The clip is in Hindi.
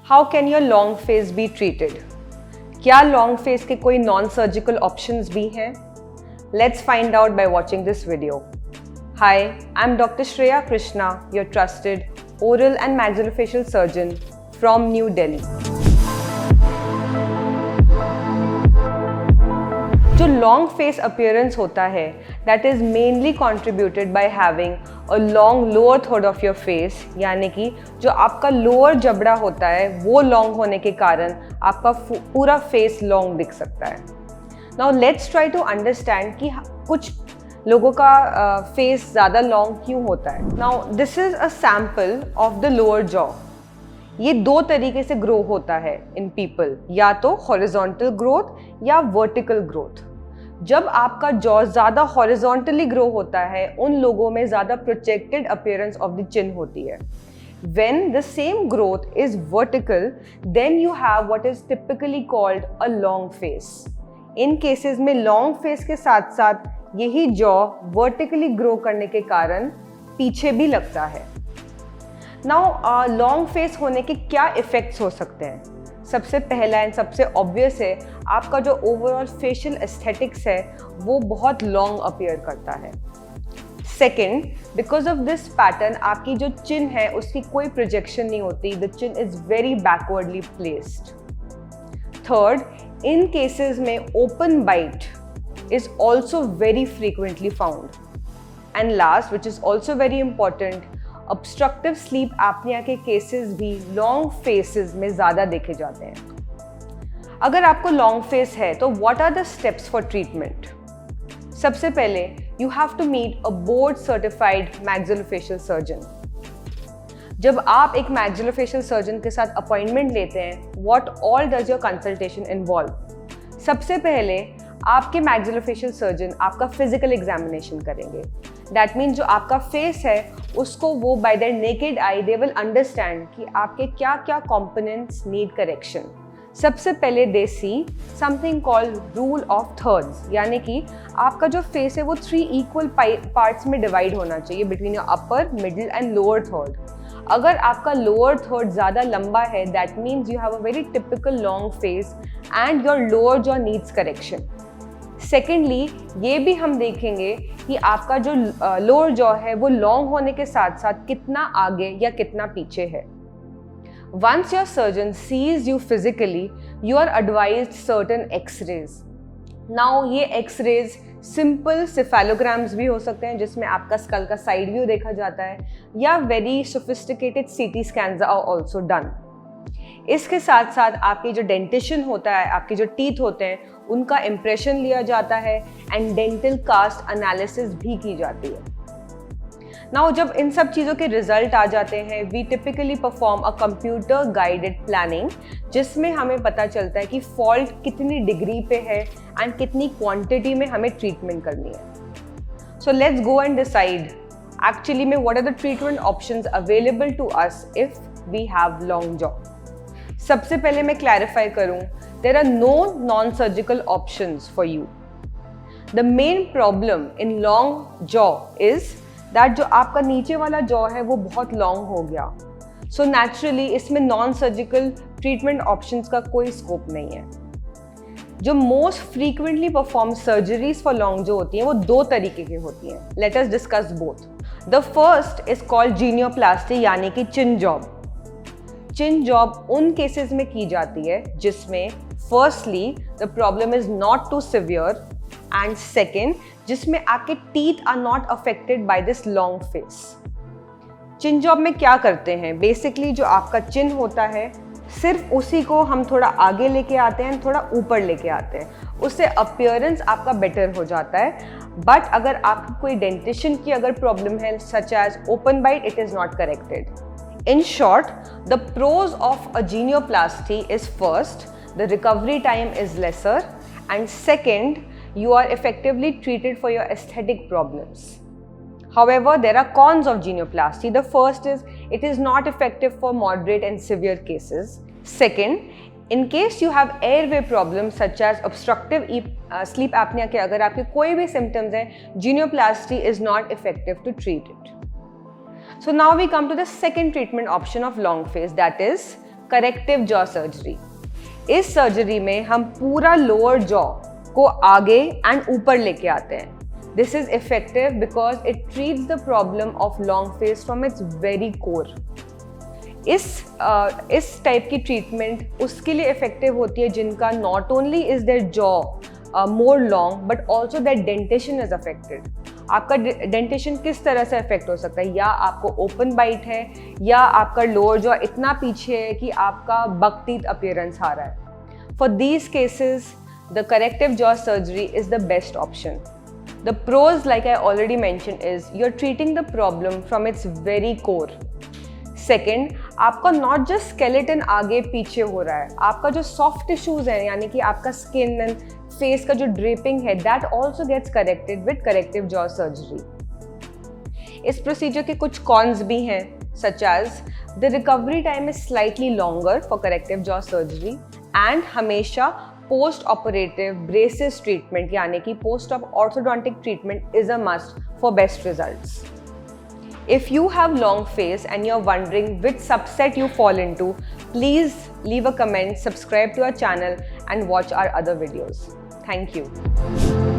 How can your long face be treated? क्या long face के कोई non-surgical options भी हैं? Let's find out by watching this video. Hi, I'm Dr. Shreya Krishna, your trusted oral and maxillofacial surgeon from New Delhi. जो लॉन्ग फेस अपीयरेंस होता है that is mainly contributed by having a long lower third of your face, यानी कि जो आपका लोअर जबड़ा होता है वो लॉन्ग होने के कारण आपका पूरा फेस लॉन्ग दिख सकता है. Now let's try to understand कि कुछ लोगों का फेस ज़्यादा लॉन्ग क्यों होता है. Now this is a sample of the lower jaw. ये दो तरीके से ग्रो होता है इन पीपल, या तो हॉरिजॉन्टल ग्रोथ या वर्टिकल ग्रोथ. जब आपका जॉ ज़्यादा हॉरिजॉन्टली ग्रो होता है उन लोगों में ज़्यादा projected appearance of the chin होती है. When the same growth is vertical, then you have what is typically called a long face. In cases में लॉन्ग फेस के साथ साथ यही जॉ वर्टिकली ग्रो करने के कारण पीछे भी लगता है. नाउ लॉन्ग फेस होने के क्या इफ़ेक्ट्स हो सकते हैं? सबसे पहला एंड सबसे ऑब्वियस है आपका जो ओवरऑल फेशियल एस्थेटिक्स है वो बहुत लॉन्ग अपीयर करता है. Second, because of this pattern आपकी जो चिन है उसकी कोई प्रोजेक्शन नहीं होती. The chin is very backwardly placed. Third, इन केसेस में open bite is also very frequently found. And last, which is also very important, obstructive sleep apnoea के केसेस भी लॉन्ग फेसेस में ज़्यादा देखे जाते हैं. अगर आपको लॉन्ग फेस है तो what are the steps for treatment? सबसे पहले you have to meet a board certified maxillofacial surgeon. जब आप एक मैक्सिलोफेशियल सर्जन के साथ अपॉइंटमेंट लेते हैं, what all does your consultation involve? सबसे पहले आपके मैक्सिलोफेशियल सर्जन आपका फिजिकल एग्जामिनेशन करेंगे. दैट मीन्स जो आपका फेस है उसको वो by their naked eye they will understand कि आपके क्या क्या कॉम्पोनेंट्स नीड करेक्शन. सबसे पहले they see something called rule of thirds, यानी कि आपका जो फेस है वो 3 इक्वल पार्ट्स में डिवाइड होना चाहिए between your upper, middle and lower third. अगर आपका लोअर थर्ड ज़्यादा लंबा है that means you have a very typical long face and your lower jaw needs correction. Secondly, ये भी हम देखेंगे कि आपका जो लोअर जॉ है वो लॉन्ग होने के साथ साथ कितना आगे या कितना पीछे है. Once your surgeon sees you physically, you are advised certain X-rays. Now ये X-rays simple cephalograms भी हो सकते हैं जिसमें आपका स्कल का साइड व्यू देखा जाता है, या very sophisticated CT scans are also done. इसके साथ साथ आपकी जो डेंटिशन होता है, आपके जो टीथ होते हैं उनका इम्प्रेशन लिया जाता है एंड डेंटल कास्ट एनालिसिस भी की जाती है. नाउ जब इन सब चीज़ों के रिजल्ट आ जाते हैं we typically perform a computer guided planning, जिसमें हमें पता चलता है कि फॉल्ट कितनी डिग्री पे है एंड कितनी क्वांटिटी में हमें ट्रीटमेंट करनी है. So let's go and decide actually में what are the treatment options available to us if we have long jaw. सबसे पहले मैं क्लैरिफाई करूं, there are no non surgical options for you. The main problem in long jaw is that जो आपका नीचे वाला जॉ है वो बहुत लॉन्ग हो गया. सो नेचुरली इसमें नॉन सर्जिकल ट्रीटमेंट ऑप्शंस का कोई स्कोप नहीं है. जो most frequently perform surgeries for long jaw होती हैं वो दो तरीके की होती हैं. Let us discuss both. The first is called genioplasty, यानी कि चिन जॉब. चिन जॉब उन केसेस में की जाती है जिसमें firstly the problem is not too severe and second जिसमें आपके teeth are not affected by this long face. Chin job में क्या करते हैं? बेसिकली जो आपका चिन होता है सिर्फ उसी को हम थोड़ा आगे लेके आते हैं, थोड़ा ऊपर लेके आते हैं, उससे अपीयरेंस आपका बेटर हो जाता है. बट अगर आपकी कोई डेंटिशन की अगर प्रॉब्लम है such as open bite, it is not corrected. In short, the pros of a genioplasty is first, the recovery time is lesser, and second, you are effectively treated for your aesthetic problems. However, there are cons of genioplasty. The first is it is not effective for moderate and severe cases. Second, in case you have airway problems such as obstructive sleep apnea के अगर आपके कोई भी symptoms हैं, genioplasty is not effective to treat it. So now we come to the second treatment option of long face, that is corrective jaw surgery. इस सर्जरी में हम पूरा लोअर जॉ को आगे एंड ऊपर लेके आते हैं। This is effective because it treats the problem of long face from its very core. इस टाइप की ट्रीटमेंट उसके लिए इफेक्टिव होती है जिनका not only is their jaw more long but also that dentation is affected. आपका डेंटेशन किस तरह से अफेक्ट हो सकता है, या आपको ओपन बाइट है या आपका लोअर जॉ इतना पीछे है कि आपका बकटीथ अपीयरेंस आ रहा है। For these cases the corrective jaw surgery is the best option. The pros like I already mention is you are treating the problem from its very core. Second, आपका नॉट जस्ट स्केलेटन आगे पीछे हो रहा है, आपका जो सॉफ्ट टिश्यूज है यानी कि आपका स्किन एंड फेस का जो ड्रेपिंग है that also gets corrected with corrective jaw surgery. इस प्रोसीजर के कुछ कॉन्स भी हैं, such as the recovery time is slightly longer for corrective jaw surgery and हमेशा पोस्ट ऑपरेटिव ब्रेसेस ट्रीटमेंट यानी कि post of orthodontic treatment is a must for best results. If you have long face and you're wondering which subset you fall into, please leave a comment, subscribe to our channel and watch our other videos. Thank you.